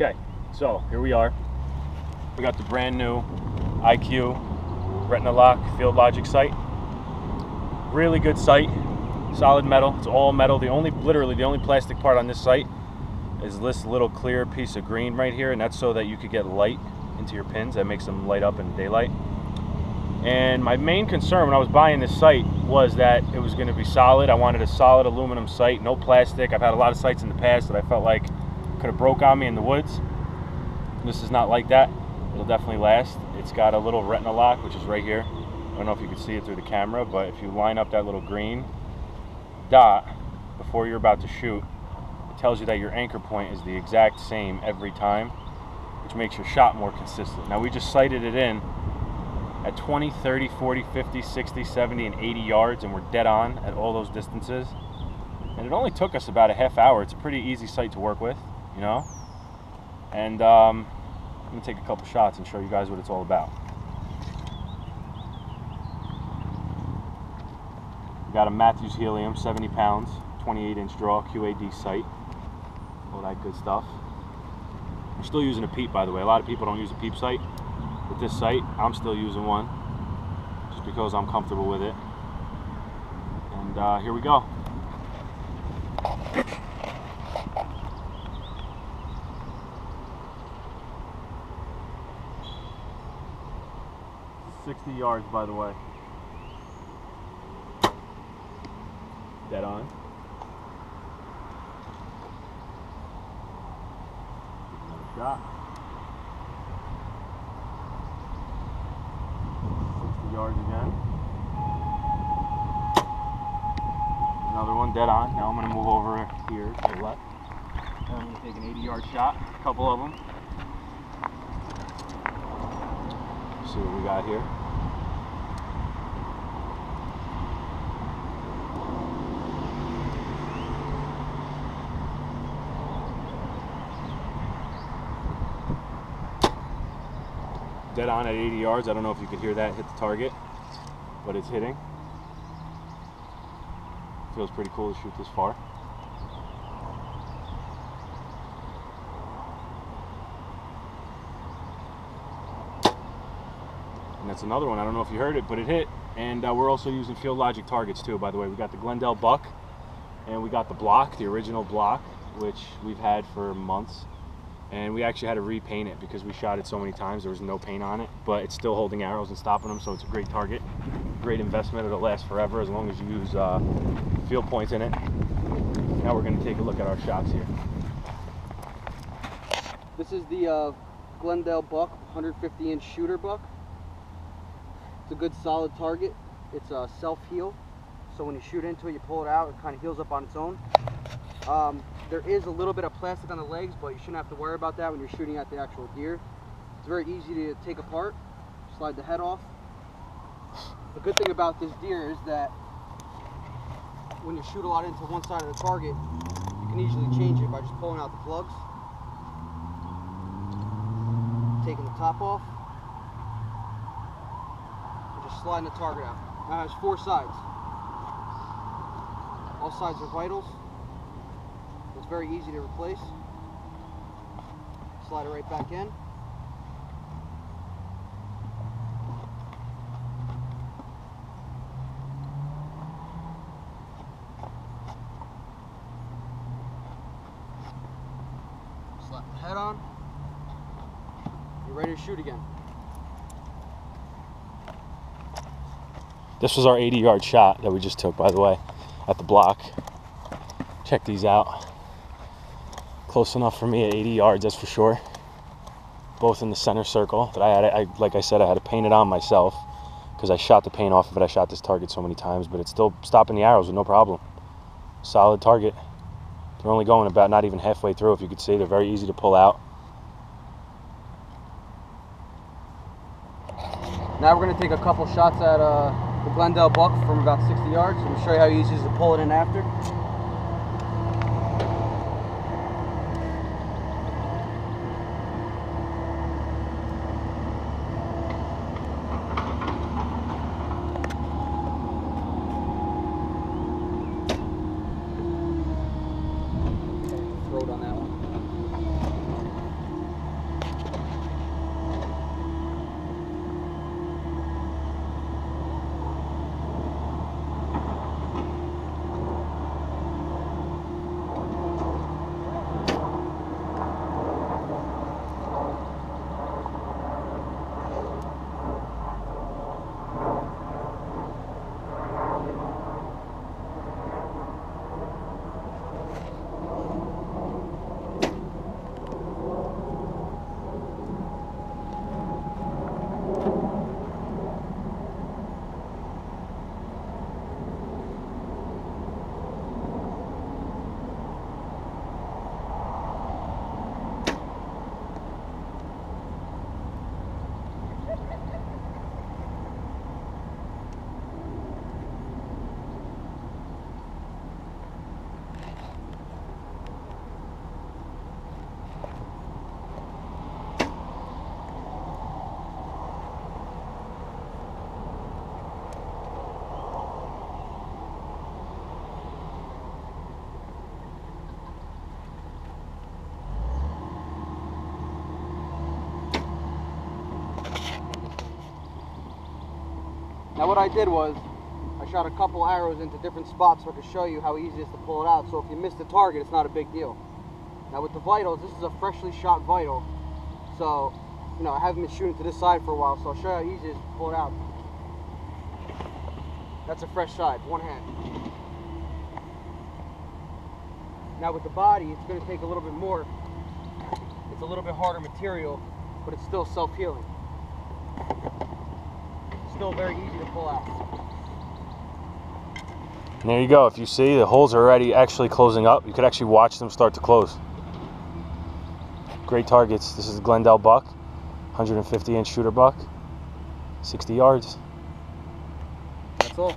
Okay, so here we are. We got the brand new IQ Retina Lock Field Logic sight. Really good sight, solid metal. It's all metal. Literally the only plastic part on this sight is this little clear piece of green right here, and that's so that you could get light into your pins. That makes them light up in daylight. And my main concern when I was buying this sight was that it was going to be solid. I wanted a solid aluminum sight, no plastic. I've had a lot of sights in the past that I felt like could have broke on me in the woods. This is not like that. It'll definitely last. It's got a little retina lock, which is right here. I don't know if you can see it through the camera, but if you line up that little green dot before you're about to shoot, it tells you that your anchor point is the exact same every time, which makes your shot more consistent. Now we just sighted it in at 20, 30, 40, 50, 60, 70, and 80 yards, and we're dead on at all those distances. And it only took us about a half hour. It's a pretty easy sight to work with, you know? And I'm gonna take a couple shots and show you guys what it's all about. We got a Matthews Helium, 70 pounds, 28-inch draw, QAD sight, all that good stuff. I'm still using a peep, by the way. A lot of people don't use a peep sight. With this sight, I'm still using one, just because I'm comfortable with it. And here we go. "60 yards, by the way. Dead on. Another shot. 60 yards again. Another one, dead on. Now I'm going to move over here to the left. And I'm going to take an 80-yard shot, a couple of them. See what we got here. Dead on at 80 yards. I don't know if you could hear that hit the target, but it's hitting. Feels pretty cool to shoot this far. And that's another one. I don't know if you heard it, but it hit. And we're also using Field Logic targets too, by the way. We got the Glendel buck, and we got the block, the original block, which we've had for months. And we actually had to repaint it because we shot it so many times. There was no paint on it, but it's still holding arrows and stopping them, so it's a great target. Great investment. It'll last forever as long as you use field points in it. Now we're going to take a look at our shots here. This is the Glendel buck, 150-inch shooter buck. It's a good solid target. It's a self-heal, so when you shoot into it, you pull it out, it kind of heals up on its own. There is a little bit of plastic on the legs, but you shouldn't have to worry about that when you're shooting at the actual deer. It's very easy to take apart, slide the head off. The good thing about this deer is that when you shoot a lot into one side of the target, you can easily change it by just pulling out the plugs, taking the top off, and just sliding the target out. Now it has 4 sides. All sides are vitals. It's very easy to replace. Slide it right back in. Slap the head on. You're ready to shoot again. This was our 80-yard shot that we just took, by the way, at the block. Check these out. Close enough for me at 80 yards, that's for sure. Both in the center circle. That like I said, I had to paint it on myself because I shot the paint off of it. I shot this target so many times, but it's still stopping the arrows with no problem. Solid target. They're only going about not even halfway through, if you could see. They're very easy to pull out. Now we're going to take a couple shots at the Glendel buck from about 60 yards. I'm going to show you how easy it is to pull it in after. Throat on that one. Now what I did was, I shot a couple arrows into different spots so I could show you how easy it is to pull it out. So if you miss the target, it's not a big deal. Now with the vitals, this is a freshly shot vital. So, you know, I haven't been shooting to this side for a while, so I'll show you how easy it is to pull it out. That's a fresh side, one hand. Now with the body, it's going to take a little bit more. It's a little bit harder material, but it's still self-healing. Still very easy to pull out. And there you go. If you see, the holes are already actually closing up. You could actually watch them start to close. Great targets. This is the Glendel buck, 150-inch shooter buck, 60 yards. That's all.